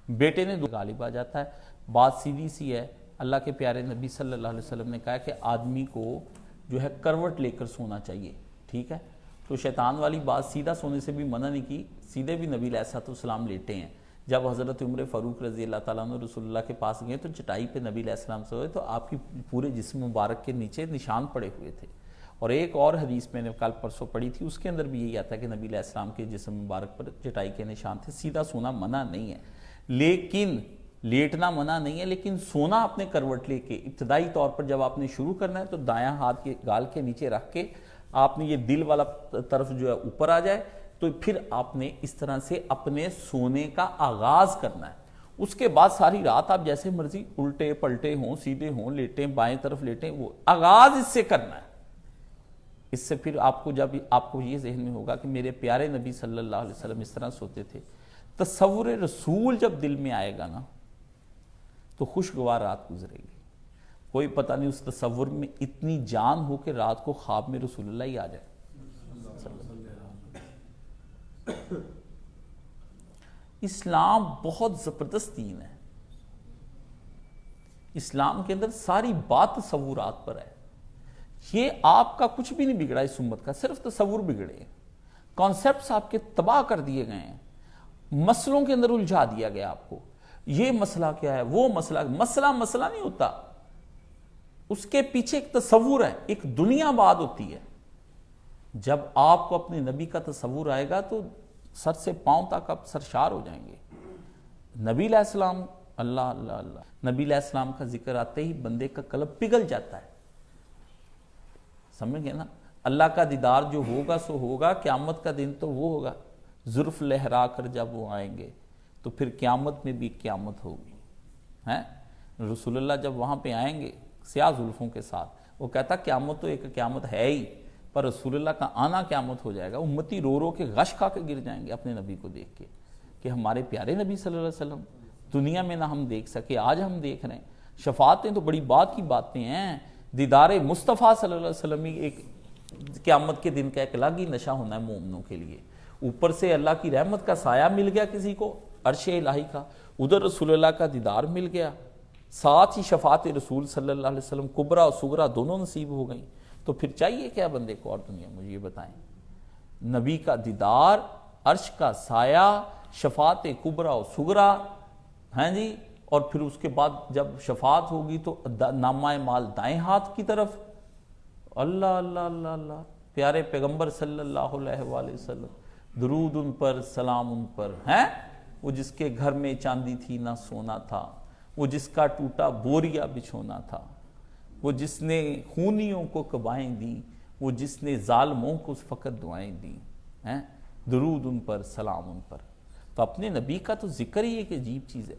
بیٹے نے غالب آ جاتا ہے. بات سیدھی سی ہے. اللہ کے پیارے نبی صلی اللہ علیہ وسلم نے کہا کہ آدمی کو جو ہے کروٹ لے کر سونا چاہیے. ٹھیک ہے, تو شیطان والی بات سیدھا سونے سے بھی منع نہیں کی, سیدھے بھی نبی علیہ السلام لیٹے ہیں. جب حضرت عمر فاروق رضی اللہ تعالیٰ عنہ رسول اللہ کے پاس گئے تو چٹائی پہ نبی علیہ السلام سوئے تو آپ کی پورے جسم مبارک کے نیچے نشان پڑے ہوئے تھے. اور ایک اور حدیث میں نے کل پرسوں پڑھی تھی, اس کے اندر بھی یہی آتا ہے کہ نبی علیہ السلام کے جسم مبارک پر چٹائی کے نشان تھے. سیدھا سونا منع نہیں ہے, لیکن لیٹنا منع نہیں ہے, لیکن سونا اپنے کروٹ لے کے ابتدائی طور پر جب آپ نے شروع کرنا ہے تو دایاں ہاتھ کے گال کے نیچے رکھ کے آپ نے یہ دل والا طرف جو ہے اوپر آ جائے, تو پھر آپ نے اس طرح سے اپنے سونے کا آغاز کرنا ہے. اس کے بعد ساری رات آپ جیسے مرضی الٹے پلٹے ہوں, سیدھے ہوں, لیٹیں بائیں طرف لیٹیں, وہ آغاز اس سے کرنا ہے. اس سے پھر آپ کو جب آپ کو یہ ذہن میں ہوگا کہ میرے پیارے نبی صلی اللہ علیہ وسلم اس طرح سوتے تھے, تصور رسول جب دل میں آئے گا نا تو خوشگوار رات گزرے گی. کوئی پتہ نہیں اس تصور میں اتنی جان ہو کہ رات کو خواب میں رسول اللہ ہی آ جائے. اسلام بہت زبردست دین ہے. اسلام کے اندر ساری بات تصورات پر ہے. یہ آپ کا کچھ بھی نہیں بگڑا اس امت کا, صرف تصور بگڑے. کانسیپٹس آپ کے تباہ کر دیے گئے ہیں, مسئلوں کے اندر الجھا دیا گیا آپ کو. یہ مسئلہ کیا ہے, وہ مسئلہ مسئلہ نہیں ہوتا, اس کے پیچھے ایک تصور ہے, ایک دنیا باد ہوتی ہے. جب آپ کو اپنے نبی کا تصور آئے گا تو سر سے پاؤں تک آپ سرشار ہو جائیں گے. نبی علیہ السلام, اللہ اللہ اللہ, نبی علیہ السلام کا ذکر آتے ہی بندے کا قلب پگھل جاتا ہے. سمجھ گئے نا, اللہ کا دیدار جو ہوگا سو ہوگا. قیامت کا دن تو وہ ہوگا, زلف لہرا کر جب وہ آئیں گے تو پھر قیامت میں بھی قیامت ہوگی. رسول اللہ جب وہاں پہ آئیں گے سیاہ زلفوں کے ساتھ, وہ کہتا قیامت تو ایک قیامت ہے ہی, پر رسول اللہ کا آنا قیامت ہو جائے گا. امتی رو رو کے غش کھا کے گر جائیں گے اپنے نبی کو دیکھ کے کہ ہمارے پیارے نبی صلی اللہ علیہ وسلم دنیا میں نہ ہم دیکھ سکے, آج ہم دیکھ رہے ہیں. شفاعتیں تو بڑی بات کی باتیں ہیں. دیدار مصطفیٰ صلی اللہ علیہ وسلم ایک قیامت کے دن کا ایک الگ ہی نشہ ہونا ہے مومنوں کے لیے. اوپر سے اللہ کی رحمت کا سایہ مل گیا کسی کو, عرش الہی کا, ادھر رسول اللہ کا دیدار مل گیا, ساتھ ہی شفاعت رسول صلی اللہ علیہ وسلم کبرا اور صغرا دونوں نصیب ہو گئیں. تو پھر چاہیے کیا بندے کو اور دنیا, مجھے یہ بتائیں. نبی کا دیدار, عرش کا سایہ, شفاعت کبرا اور صغرا, جی, اور پھر اس کے بعد جب شفاعت ہوگی تو نامہ مال دائیں ہاتھ کی طرف. اللہ اللہ اللہ اللہ, پیارے پیغمبر صلی اللہ علیہ وآلہ وسلم, درود ان پر, سلام ان پر. وہ جس کے گھر میں چاندی تھی نہ سونا تھا, وہ جس کا ٹوٹا بوریا بچھونا تھا, وہ جس نے خونیوں کو کبائیں دیں, وہ جس نے ظالموں کو فقط دعائیں دیں. درود ان پر, سلام ان پر. تو اپنے نبی کا تو ذکر ہی ایک عجیب چیز ہے.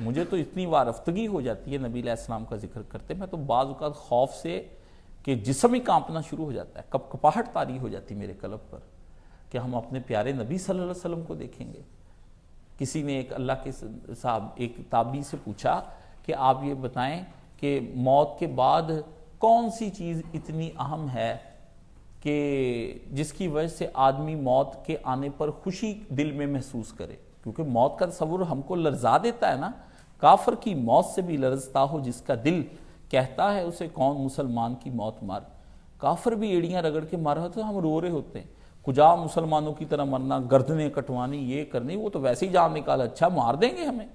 مجھے تو اتنی وارفتگی ہو جاتی ہے نبی علیہ السلام کا ذکر کرتے, میں تو بعض اوقات خوف سے کہ جسم ہی کانپنا شروع ہو جاتا ہے, کب کپاہٹ طاری ہو جاتی میرے قلب پر کہ ہم اپنے پیارے نبی صلی اللہ علیہ وسلم کو دیکھیں گے. کسی نے ایک اللہ کے صاحب ایک تابعی سے پوچھا کہ آپ یہ بتائیں کہ موت کے بعد کون سی چیز اتنی اہم ہے کہ جس کی وجہ سے آدمی موت کے آنے پر خوشی دل میں محسوس کرے. کیونکہ موت کا تصور ہم کو لرزا دیتا ہے نا. کافر کی موت سے بھی لرزتا ہو جس کا دل, کہتا ہے اسے کون مسلمان کی موت مار. کافر بھی ایڑیاں رگڑ کے مار رہا تو ہم رو رہے ہوتے ہیں, کجا مسلمانوں کی طرح مرنا, گردنیں کٹوانی, یہ کرنی, وہ تو ویسے ہی جان نکالا, اچھا مار دیں گے ہمیں.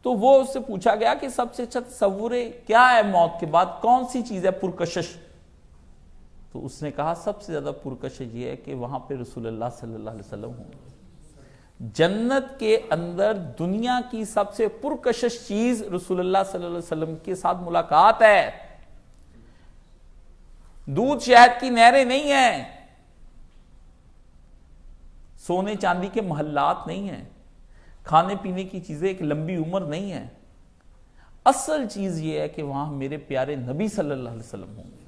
تو وہ اس سے پوچھا گیا کہ سب سے اچھا تصور کیا ہے موت کے بعد, کون سی چیز ہے پرکشش. تو اس نے کہا سب سے زیادہ پرکشش یہ ہے کہ وہاں پہ رسول اللہ صلی اللہ علیہ وسلم ہوں. جنت کے اندر دنیا کی سب سے پرکشش چیز رسول اللہ صلی اللہ علیہ وسلم کے ساتھ ملاقات ہے. دودھ شہد کی نہریں نہیں ہیں, سونے چاندی کے محلات نہیں ہیں, کھانے پینے کی چیزیں ایک لمبی عمر نہیں ہے. اصل چیز یہ ہے کہ وہاں میرے پیارے نبی صلی اللہ علیہ وسلم ہوں گے.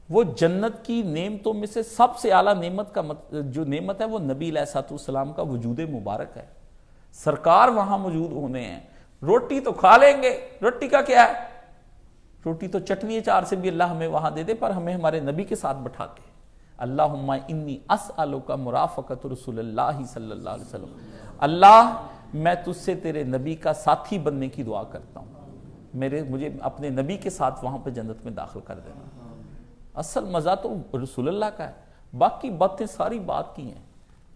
وہ جنت کی نعمتوں میں سے سب سے اعلیٰ نعمت کا جو نعمت ہے وہ نبی علیہ السلام کا وجود مبارک ہے. سرکار وہاں موجود ہونے ہیں. روٹی تو کھا لیں گے, روٹی کا کیا ہے, روٹی تو چٹنی اچار سے بھی اللہ ہمیں وہاں دے دے, پر ہمیں ہمارے نبی کے ساتھ بٹھا کے اللہم انی اسألک مرافقۃ رسول اللہ صلی اللہ علیہ وسلم، اللہ میں تجھ سے تیرے نبی کا ساتھی بننے کی دعا کرتا ہوں، مجھے اپنے نبی کے ساتھ وہاں پہ جنت میں داخل کر دینا۔ اصل مزہ تو رسول اللہ کا ہے، باقی باتیں ساری بات کی ہیں،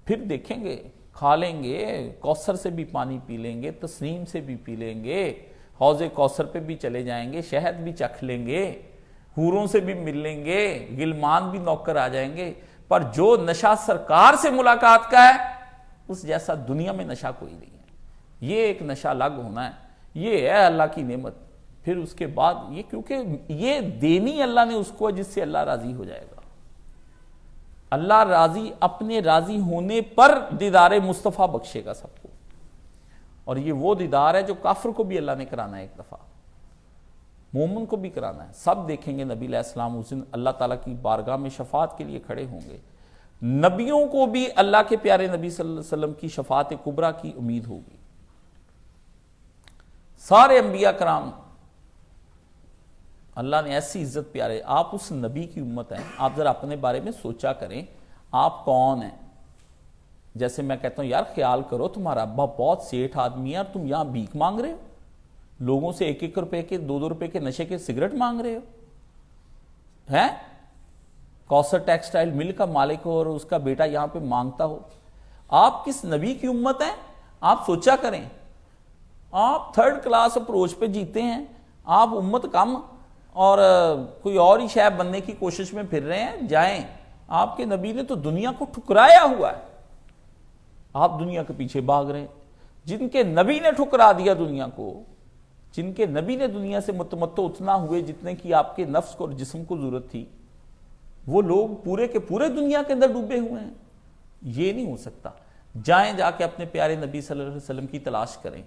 پھر دیکھیں گے، کھا لیں گے، کوثر سے بھی پانی پی لیں گے، تسنیم سے بھی پی لیں گے، حوض کوثر پہ بھی چلے جائیں گے، شہد بھی چکھ لیں گے، حوروں سے بھی مل لیں گے، غلمان بھی نوکر آ جائیں گے، پر جو نشہ سرکار سے ملاقات کا ہے اس جیسا دنیا میں نشہ کوئی نہیں ہے۔ یہ ایک نشہ الگ ہونا ہے، یہ ہے اللہ کی نعمت۔ پھر اس کے بعد یہ، کیونکہ یہ دینی اللہ نے اس کو جس سے اللہ راضی ہو جائے گا۔ اللہ راضی، اپنے راضی ہونے پر دیدار مصطفیٰ بخشے گا سب کو، اور یہ وہ دیدار ہے جو کافر کو بھی اللہ نے کرانا ہے، ایک دفعہ مومن کو بھی کرانا ہے۔ سب دیکھیں گے نبی علیہ السلام اس دن اللہ تعالیٰ کی بارگاہ میں شفاعت کے لیے کھڑے ہوں گے۔ نبیوں کو بھی اللہ کے پیارے نبی صلی اللہ علیہ وسلم کی شفاعت کبریٰ کی امید ہوگی۔ سارے انبیاء کرام اللہ نے ایسی عزت پیارے، آپ اس نبی کی امت ہیں، آپ ذرا اپنے بارے میں سوچا کریں آپ کون ہیں۔ جیسے میں کہتا ہوں یار خیال کرو تمہارا ابا بہت سیٹھ آدمی ہے اور تم یہاں بھیک مانگ رہے ہو، لوگوں سے 1-1 روپے کے 2-2 روپے کے نشے کے سگریٹ مانگ رہے ہو ہیں، کوثر ٹیکسٹائل مل کا مالک ہو اور اس کا بیٹا یہاں پہ مانگتا ہو۔ آپ کس نبی کی امت ہیں؟ آپ سوچا کریں۔ آپ 3rd کلاس اپروچ پہ جیتے ہیں، آپ امت کم اور کوئی اور ہی شے بننے کی کوشش میں پھر رہے ہیں۔ جائیں، آپ کے نبی نے تو دنیا کو ٹھکرایا ہوا ہے، آپ دنیا کے پیچھے بھاگ رہے ہیں۔ جن کے نبی نے ٹھکرا دیا دنیا کو، جن کے نبی نے دنیا سے متمتع اتنا ہوئے جتنے کی آپ کے نفس کو اور جسم کو ضرورت تھی، وہ لوگ پورے کے پورے دنیا کے اندر ڈوبے ہوئے ہیں۔ یہ نہیں ہو سکتا۔ جائیں، جا کے اپنے پیارے نبی صلی اللہ علیہ وسلم کی تلاش کریں۔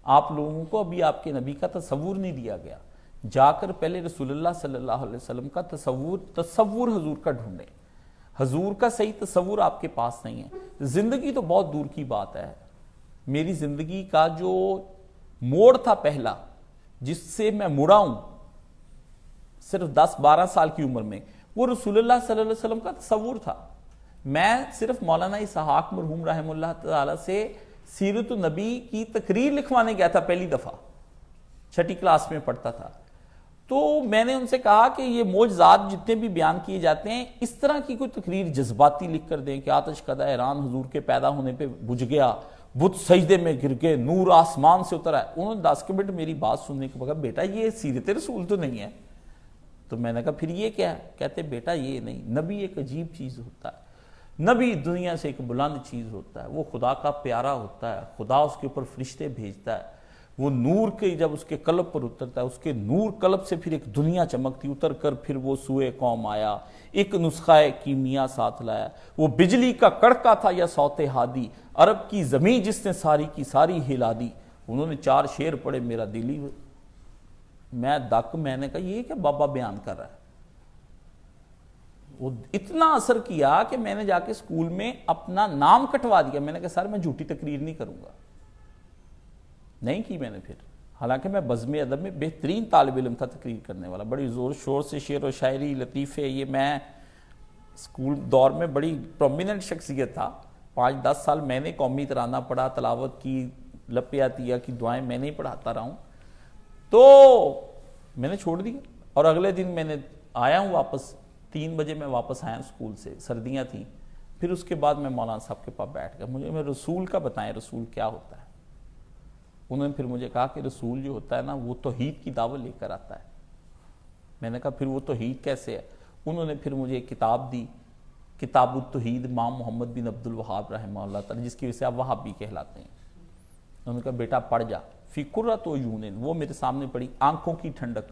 آپ لوگوں کو ابھی آپ کے نبی کا تصور نہیں دیا گیا، جا کر پہلے رسول اللہ صلی اللہ علیہ وسلم کا تصور حضور کا ڈھونڈیں۔ حضور کا صحیح تصور آپ کے پاس نہیں ہے۔ زندگی تو بہت دور کی بات ہے، میری زندگی کا جو موڑ تھا پہلا جس سے میں مڑا ہوں صرف 10-12 سال کی عمر میں، وہ رسول اللہ صلی اللہ علیہ وسلم کا تصور تھا۔ میں صرف مولانا اسحاق مرحوم رحمہ اللہ تعالی سے سیرت النبی کی تقریر لکھوانے گیا تھا پہلی دفعہ، 6ٹھی کلاس میں پڑھتا تھا۔ تو میں نے ان سے کہا کہ یہ معجزات جتنے بھی بیان کیے جاتے ہیں، اس طرح کی کوئی تقریر جذباتی لکھ کر دیں کہ آتش کدہ ایران حضور کے پیدا ہونے پہ بجھ گیا، بت سجدے میں گر گئے، نور آسمان سے اترا ہے۔ انہوں نے 10 منٹ میری بات سننے کے بعد بیٹا یہ سیرت رسول تو نہیں ہے۔ تو میں نے کہا پھر یہ کیا ہے؟ کہتے بیٹا یہ نہیں، نبی ایک عجیب چیز ہوتا ہے، نبی دنیا سے ایک بلند چیز ہوتا ہے، وہ خدا کا پیارا ہوتا ہے، خدا اس کے اوپر فرشتے بھیجتا ہے، وہ نور کے جب اس کے قلب پر اترتا ہے، اس کے نور قلب سے پھر ایک دنیا چمکتی، اتر کر پھر وہ سوئے قوم آیا، ایک نسخہ کیمیا ساتھ لایا، وہ بجلی کا کڑکا تھا یا صوت ہادی، عرب کی زمین جس نے ساری کی ساری ہلا دی۔ انہوں نے 4 شعر پڑھے، میرا دلی میں نے کہا یہ کیا بابا بیان کر رہا ہے۔ وہ اتنا اثر کیا کہ میں نے جا کے اسکول میں اپنا نام کٹوا دیا۔ میں نے کہا سر میں جھوٹی تقریر نہیں کروں گا، نہیں کی میں نے پھر، حالانکہ میں بزم ادب میں بہترین طالب علم تھا تقریر کرنے والا، بڑی زور شور سے شعر و شاعری لطیفے، یہ میں اسکول دور میں بڑی پرومیننٹ شخصیت تھا۔ 5-10 سال میں نے قومی ترانہ پڑھا، تلاوت کی، لپِ عطیہ کی دعائیں میں نہیں پڑھاتا رہا ہوں، تو میں نے چھوڑ دیا۔ اور اگلے دن میں نے آیا ہوں واپس، 3 بجے میں واپس آیا اسکول سے، سردیاں تھیں۔ پھر اس کے بعد میں مولانا صاحب کے پاس بیٹھ گیا، مجھے رسول کا بتائیں، رسول کیا ہوتا ہے۔ انہوں نے پھر مجھے کہا کہ رسول جو ہوتا ہے نا وہ توحید کی دعوت لے کر آتا ہے۔ میں نے کہا پھر وہ توحید کیسے ہے؟ انہوں نے پھر مجھے ایک کتاب دی، کتاب التوحید، امام محمد بن عبد الوہاب رحمہ اللہ تعالی، جس کی وجہ سے آپ وہابی کہلاتے ہیں۔ انہوں نے کہا بیٹا پڑھ جا، فی قرۃ عیون، وہ میرے سامنے پڑھی، آنکھوں کی ٹھنڈک،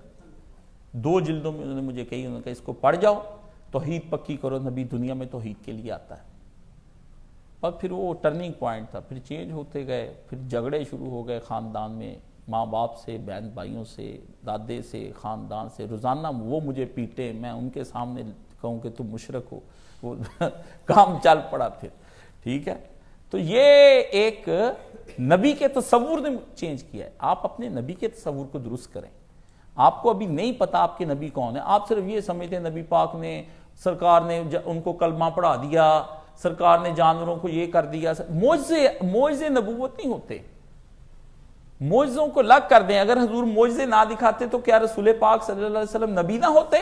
2 جلدوں میں انہوں نے مجھے کہی، انہوں نے کہا اس کو پڑھ جاؤ، توحید پکی کرو، نبی دنیا میں توحید کے لیے آتا ہے۔ اور پھر وہ ٹرننگ پوائنٹ تھا، پھر چینج ہوتے گئے، پھر جھگڑے شروع ہو گئے خاندان میں، ماں باپ سے، بہن بھائیوں سے، دادے سے، خاندان سے، روزانہ وہ مجھے پیٹے، میں ان کے سامنے کہوں کہ تم مشرک ہو، وہ کام چل پڑا پھر، ٹھیک ہے۔ تو یہ ایک نبی کے تصور نے چینج کیا ہے۔ آپ اپنے نبی کے تصور کو درست کریں۔ آپ کو ابھی نہیں پتا آپ کے نبی کون ہے، آپ صرف یہ سمجھتے ہیں نبی پاک نے سرکار نے ان کو کلمہ پڑھا دیا، سرکار نے جانوروں کو یہ کر دیا. معجزے نبوت نہیں ہوتے. معجزوں کو الگ کر دیں. اگر حضور معجزے نہ دکھاتے تو کیا رسول پاک صلی اللہ علیہ وسلم نبی نہ ہوتے؟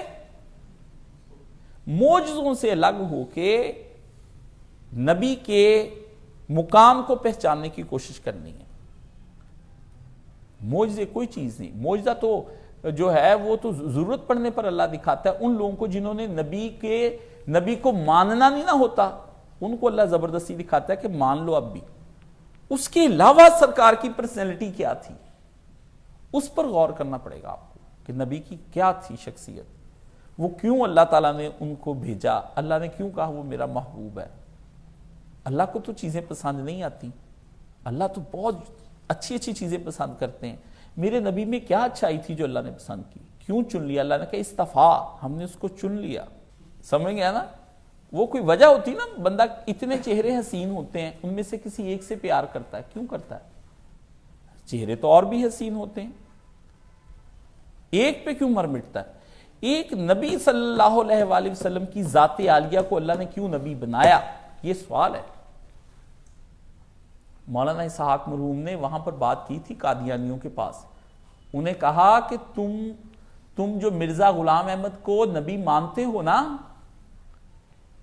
معجزوں سے الگ ہو کے نبی کے مقام کو پہچاننے کی کوشش کرنی ہے. معجزے کوئی چیز نہیں. معجزہ تو جو ہے وہ تو ضرورت پڑنے پر اللہ دکھاتا ہے. ان لوگوں کو جنہوں نے نبی کو ماننا نہیں نہ ہوتا، ان کو اللہ زبردستی دکھاتا ہے کہ مان لو اب بھی. اس کے علاوہ سرکار کی پرسنالٹی کیا تھی، اس پر غور کرنا پڑے گا آپ کو کہ نبی کی کیا تھی شخصیت، وہ کیوں اللہ تعالیٰ نے ان کو بھیجا، اللہ نے کیوں کہا وہ میرا محبوب ہے. اللہ کو تو چیزیں پسند نہیں آتی، اللہ تو بہت اچھی چیزیں پسند کرتے ہیں. میرے نبی میں کیا اچھائی تھی جو اللہ نے پسند کی، کیوں چن لیا؟ اللہ نے کہا استفا، ہم نے اس کو چن لیا. سمجھ گیا نا؟ وہ کوئی وجہ ہوتی نا، بندہ اتنے چہرے حسین ہوتے ہیں، ان میں سے کسی ایک سے پیار کرتا ہے، کیوں کرتا ہے؟ چہرے تو اور بھی حسین ہوتے ہیں، ایک پہ کیوں مر مٹتا ہے؟ ایک نبی صلی اللہ علیہ وآلہ وسلم کی ذات عالیہ کو اللہ نے کیوں نبی بنایا، یہ سوال ہے. مولانا اسحاق مرحوم نے وہاں پر بات کی تھی قادیانیوں کے پاس. انہیں کہا کہ تم جو مرزا غلام احمد کو نبی مانتے ہو نا،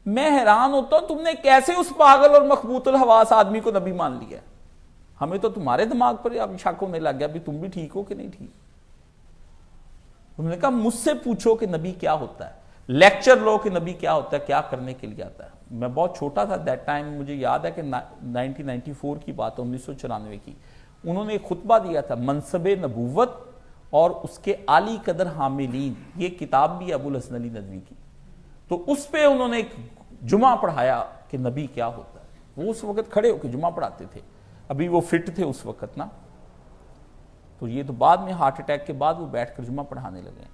میں حیران ہوتا ہوں تم نے کیسے اس پاگل اور مخبوط الحواس آدمی کو نبی مان لیا. ہمیں تو تمہارے دماغ پر اب شک ہونے لگ گیا بھی تم بھی ٹھیک ہو کہ نہیں ٹھیک. انہوں نے کہا مجھ سے پوچھو کہ نبی کیا ہوتا ہے، لیکچر لو کہ نبی کیا ہوتا ہے، کیا کرنے کے لیے آتا ہے. میں بہت چھوٹا تھا دیٹ ٹائم، مجھے یاد ہے کہ 1994 کی بات ہے، 1994 کی. انہوں نے ایک خطبہ دیا تھا، منصب نبوت اور اس کے عالی قدر حاملین. یہ کتاب بھی ابو الحسن علی ندوی کی. تو اس پہ انہوں نے ایک جمعہ پڑھایا کہ نبی کیا ہوتا ہے. وہ اس وقت کھڑے ہو کے جمعہ پڑھاتے تھے، ابھی وہ فٹ تھے اس وقت نا. تو یہ تو بعد میں ہارٹ اٹیک کے بعد وہ بیٹھ کر جمعہ پڑھانے لگے.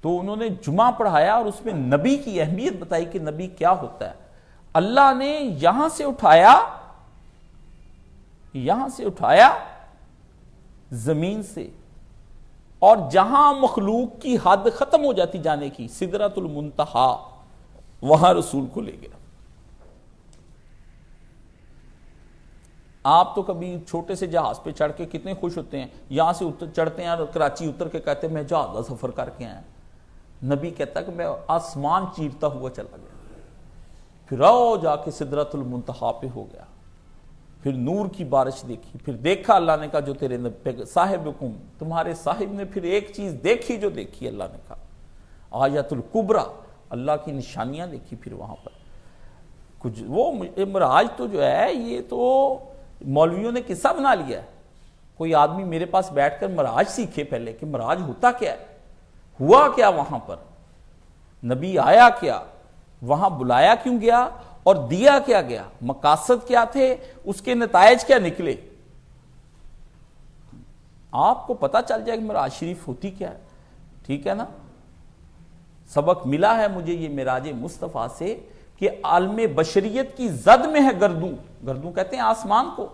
تو انہوں نے جمعہ پڑھایا اور اس میں نبی کی اہمیت بتائی کہ نبی کیا ہوتا ہے. اللہ نے یہاں سے اٹھایا زمین سے، اور جہاں مخلوق کی حد ختم ہو جاتی جانے کی، سدرۃ المنتہا، وہاں رسول کو لے گیا. آپ تو کبھی چھوٹے سے جہاز پہ چڑھ کے کتنے خوش ہوتے ہیں، یہاں سے چڑھتے ہیں اور کراچی اتر کے کہتے ہیں میں جہاز کا سفر کر کے آیا. نبی کہتا ہے کہ میں آسمان چیرتا ہوا چلا گیا، پھر جا کے سدرۃ المنتہا پہ ہو گیا، پھر نور کی بارش دیکھی، پھر دیکھا اللہ نے کہا جو تیرے صاحبکم، تمہارے صاحب نے پھر ایک چیز دیکھی جو دیکھی اللہ نے کہا آیت الکبریٰ، اللہ کی نشانیاں دیکھی. پھر وہاں پر کچھ وہ معراج تو جو ہے یہ تو مولویوں نے قصہ بنا لیا ہے. کوئی آدمی میرے پاس بیٹھ کر معراج سیکھے پہلے کہ معراج ہوتا کیا ہے، ہوا کیا وہاں پر، نبی آیا کیا، وہاں بلایا کیوں گیا اور دیا کیا گیا، مقاصد کیا تھے، اس کے نتائج کیا نکلے. آپ کو پتہ چل جائے کہ معراج شریف ہوتی کیا ہے. ٹھیک ہے نا؟ سبق ملا ہے مجھے یہ معراج مصطفیٰ سے کہ عالم بشریت کی زد میں ہے گردوں کہتے ہیں آسمان کو.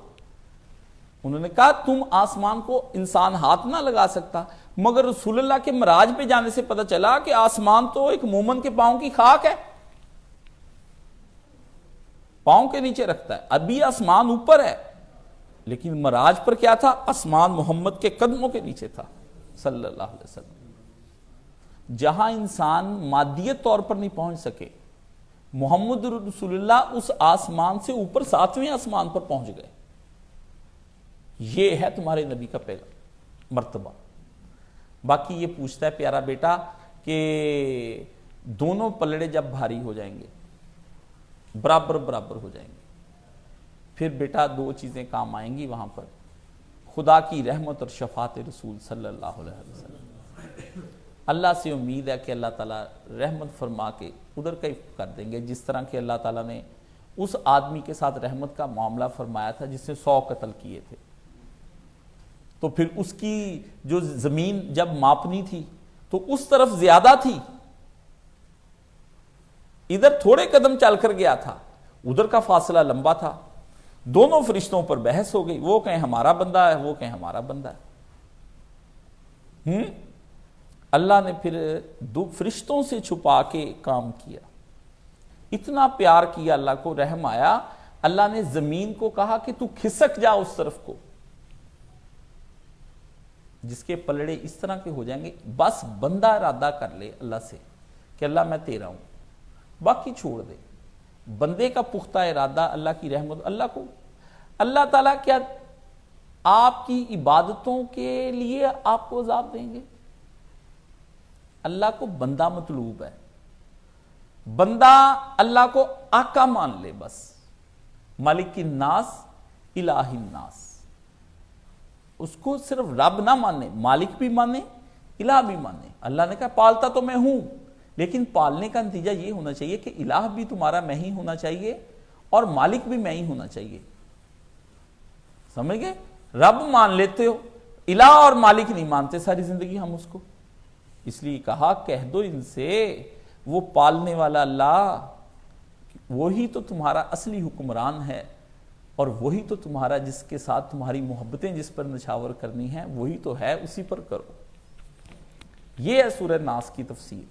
انہوں نے کہا تم آسمان کو انسان ہاتھ نہ لگا سکتا، مگر رسول اللہ کے معراج پہ جانے سے پتہ چلا کہ آسمان تو ایک مومن کے پاؤں کی خاک ہے، پاؤں کے نیچے رکھتا ہے. ابھی آسمان اوپر ہے، لیکن معراج پر کیا تھا، آسمان محمد کے قدموں کے نیچے تھا صلی اللہ علیہ وسلم. جہاں انسان مادیت طور پر نہیں پہنچ سکے، محمد رسول اللہ اس آسمان سے اوپر 7ویں آسمان پر پہنچ گئے. یہ ہے تمہارے نبی کا پیغام مرتبہ. باقی یہ پوچھتا ہے پیارا بیٹا کہ دونوں پلڑے جب بھاری ہو جائیں گے، برابر ہو جائیں گے، پھر بیٹا دو چیزیں کام آئیں گی وہاں پر، خدا کی رحمت اور شفاعت رسول صلی اللہ علیہ وسلم. اللہ سے امید ہے کہ اللہ تعالیٰ رحمت فرما کے ادھر کا کر دیں گے، جس طرح کہ اللہ تعالیٰ نے اس آدمی کے ساتھ رحمت کا معاملہ فرمایا تھا جس نے 100 قتل کیے تھے. تو پھر اس کی جو زمین جب ماپنی تھی تو اس طرف زیادہ تھی، ادھر تھوڑے قدم چل کر گیا تھا، ادھر کا فاصلہ لمبا تھا. دونوں فرشتوں پر بحث ہو گئی، وہ کہیں ہمارا بندہ ہے، وہ کہیں ہمارا بندہ ہے. اللہ نے پھر دو فرشتوں سے چھپا کے کام کیا. اتنا پیار کیا اللہ کو، رحم آیا، اللہ نے زمین کو کہا کہ تو کھسک جا اس طرف کو، جس کے پلڑے اس طرح کے ہو جائیں گے، بس بندہ ارادہ کر لے اللہ سے کہ اللہ میں تیرا ہوں، باقی چھوڑ دے۔ بندے کا پختہ ارادہ، اللہ کی رحمت، اللہ تعالیٰ کیا آپ کی عبادتوں کے لیے آپ کو عذاب دیں گے؟ اللہ کو بندہ مطلوب ہے، بندہ اللہ کو آقا مان لے، بس مالک الناس الہ الناس، اس کو صرف رب نہ مانے، مالک بھی مانے، الہ بھی مانے۔ اللہ نے کہا پالتا تو میں ہوں، لیکن پالنے کا نتیجہ یہ ہونا چاہیے کہ الہ بھی تمہارا میں ہی ہونا چاہیے اور مالک بھی میں ہی ہونا چاہیے، سمجھ گئے؟ رب مان لیتے ہو، الہ اور مالک نہیں مانتے ساری زندگی ہم اس کو، اس لیے کہا کہہ دو ان سے وہ پالنے والا اللہ وہی تو تمہارا اصلی حکمران ہے، اور وہی تو تمہارا جس کے ساتھ تمہاری محبتیں جس پر نچھاور کرنی ہیں وہی تو ہے، اسی پر کرو۔ یہ ہے سورہ ناس کی تفسیر۔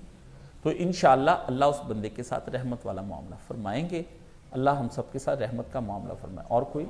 تو انشاءاللہ اللہ اس بندے کے ساتھ رحمت والا معاملہ فرمائیں گے۔ اللہ ہم سب کے ساتھ رحمت کا معاملہ فرمائے۔ اور کوئی